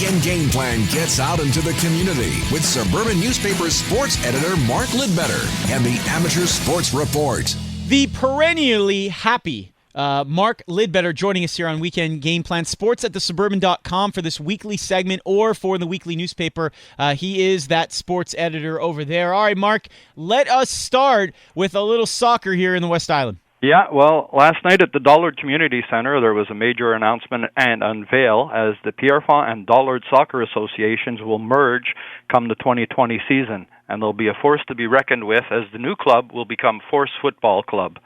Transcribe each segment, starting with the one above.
Weekend Game Plan gets out into the community with Suburban Newspaper's sports editor Mark Lidbetter and the Amateur Sports Report. The perennially happy Mark Lidbetter joining us here on Weekend Game Plan Sports at thesuburban.com for this weekly segment or for the weekly newspaper. He is that sports editor over there. All right, Mark, let us start with a little soccer here in the West Island. Yeah, well, last night at the Dollard Community Center, there was a major announcement and unveil as the Pierrefonds and Dollard Soccer Associations will merge come the 2020 season, and they'll be a force to be reckoned with as the new club will become Force Football Club.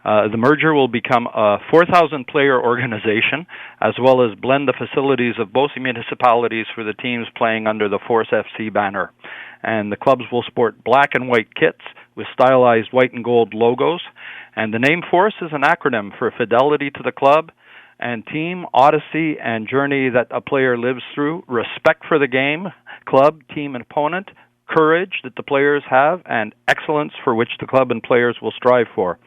The merger will become a 4,000-player organization, as well as blend the facilities of both municipalities for the teams playing under the Force FC banner. And the clubs will sport black and white kits with stylized white and gold logos. And the name Force is an acronym for fidelity to the club and team, odyssey, and journey that a player lives through, respect for the game, club, team, and opponent, courage that the players have, and excellence for which the club and players will strive for.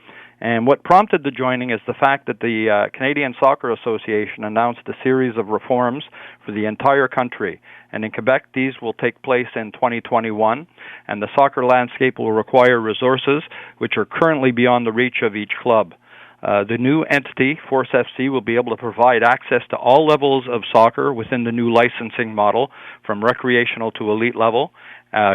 And what prompted the joining is the fact that the Canadian Soccer Association announced a series of reforms for the entire country. And in Quebec, these will take place in 2021, and the soccer landscape will require resources which are currently beyond the reach of each club. The new entity, Force FC, will be able to provide access to all levels of soccer within the new licensing model, from recreational to elite level,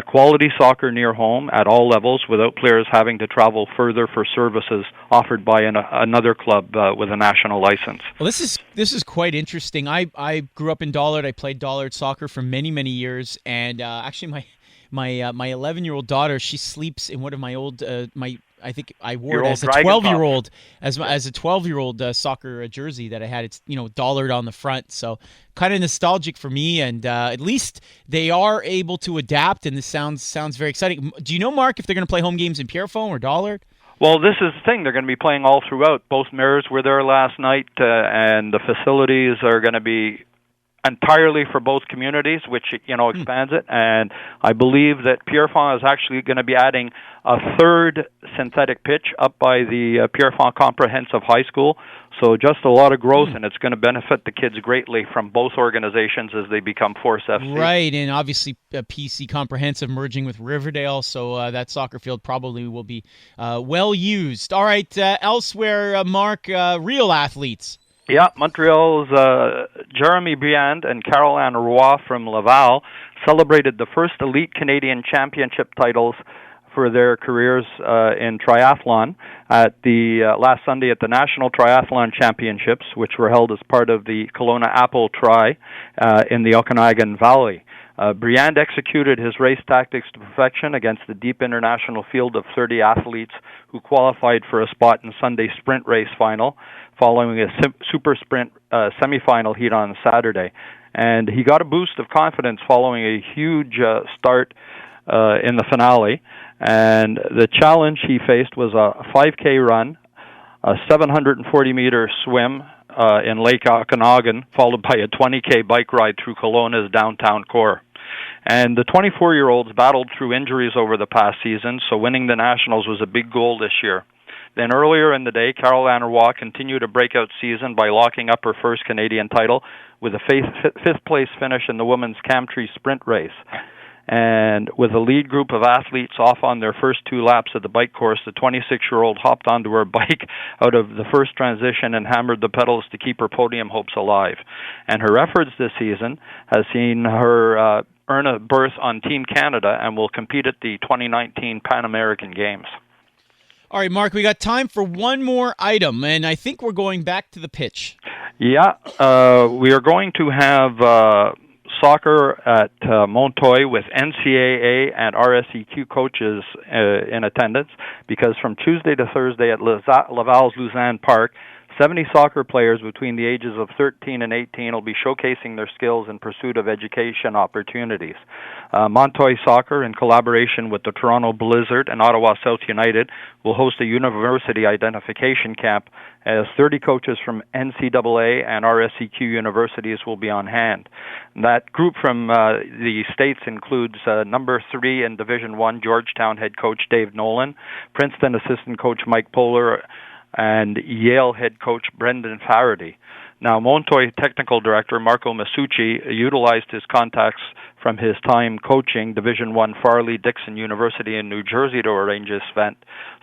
quality soccer near home at all levels without players having to travel further for services offered by another club with a national license. Well, this is quite interesting. I grew up in Dollard. I played Dollard soccer for many, many years, and actually my 11-year-old daughter, she sleeps in one of my old I think I wore it as a 12-year-old, as a 12-year-old soccer jersey that I had. It's Dollard on the front, so kind of nostalgic for me. And at least they are able to adapt, and this sounds very exciting. Do you know, Mark, if they're going to play home games in Pierrefonds or Dollard? Well, this is the thing. They're going to be playing all throughout. Both mayors were there last night, and the facilities are going to be entirely for both communities, which expands it. And I believe that Pierrefonds is actually going to be adding a third synthetic pitch up by the Pierrefonds Comprehensive High School. So just a lot of growth, and it's going to benefit the kids greatly from both organizations as they become Force FC. Right, and obviously PC Comprehensive merging with Riverdale, so that soccer field probably will be well used. All right, elsewhere, Mark, real athletes. Yeah, Montreal's Jeremy Briand and Caroline Roy from Laval celebrated the first elite Canadian championship titles for their careers in triathlon at the last Sunday at the National Triathlon Championships, which were held as part of the Kelowna Apple Tri in the Okanagan Valley. Briand executed his race tactics to perfection against the deep international field of 30 athletes who qualified for a spot in Sunday's sprint race final, following a super sprint semifinal heat on Saturday. And he got a boost of confidence following a huge start in the finale. And the challenge he faced was a 5K run, a 740-meter swim in Lake Okanagan, followed by a 20K bike ride through Kelowna's downtown core. And the 24-year-olds battled through injuries over the past season, so winning the Nationals was a big goal this year. Then earlier in the day, Caroline Roy continued a breakout season by locking up her first Canadian title with a fifth-place finish in the women's Camtree sprint race. And with a lead group of athletes off on their first two laps of the bike course, the 26-year-old hopped onto her bike out of the first transition and hammered the pedals to keep her podium hopes alive. And her efforts this season has seen her earn a berth on Team Canada and will compete at the 2019 Pan American Games. All right, Mark, we got time for one more item, and I think we're going back to the pitch. Yeah, we are going to have soccer at Montoy with NCAA and RSEQ coaches in attendance, because from Tuesday to Thursday at Laval's Luzanne Park, 70 soccer players between the ages of 13 and 18 will be showcasing their skills in pursuit of education opportunities. Montoy Soccer, in collaboration with the Toronto Blizzard and Ottawa South United, will host a university identification camp as 30 coaches from NCAA and RSEQ universities will be on hand. That group from the States includes number 3 in Division I Georgetown head coach Dave Nolan, Princeton assistant coach Mike Poehler, and Yale head coach Brendan Faraday. Now, Montoy technical director Marco Masucci utilized his contacts from his time coaching Division I Farley-Dixon University in New Jersey to arrange this event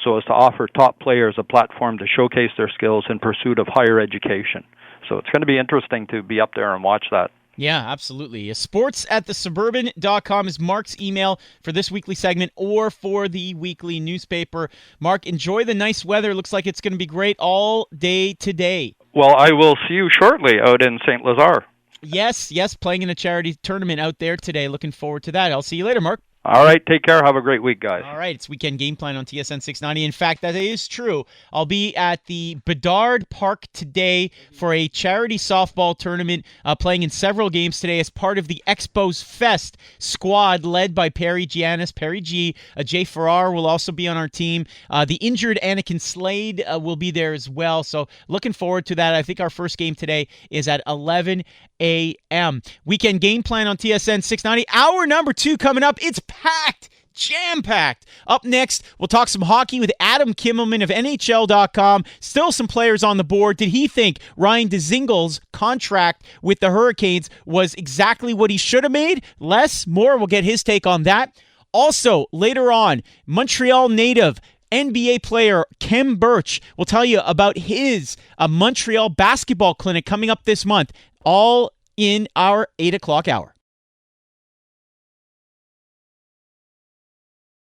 so as to offer top players a platform to showcase their skills in pursuit of higher education. So it's going to be interesting to be up there and watch that. Yeah, absolutely. sports@thesuburban.com is Mark's email for this weekly segment or for the weekly newspaper. Mark, enjoy the nice weather. Looks like it's going to be great all day today. Well, I will see you shortly out in St. Lazare. Yes, playing in a charity tournament out there today. Looking forward to that. I'll see you later, Mark. All right, take care. Have a great week, guys. All right, it's Weekend Game Plan on TSN 690. In fact, that is true. I'll be at the Bedard Park today for a charity softball tournament, playing in several games today as part of the Expos Fest squad led by Perry Giannis. Perry G. Jay Farrar will also be on our team. The injured Anakin Slade will be there as well. So looking forward to that. I think our first game today is at 11 a.m. Weekend Game Plan on TSN 690. Hour number 2 coming up. It's packed, jam-packed. Up next, we'll talk some hockey with Adam Kimmelman of NHL.com. Still some players on the board. Did he think Ryan Dzingel's contract with the Hurricanes was exactly what he should have made? Less, more, we'll get his take on that. Also, later on, Montreal native NBA player Kem Birch will tell you about his Montreal basketball clinic coming up this month, all in our 8 o'clock hour.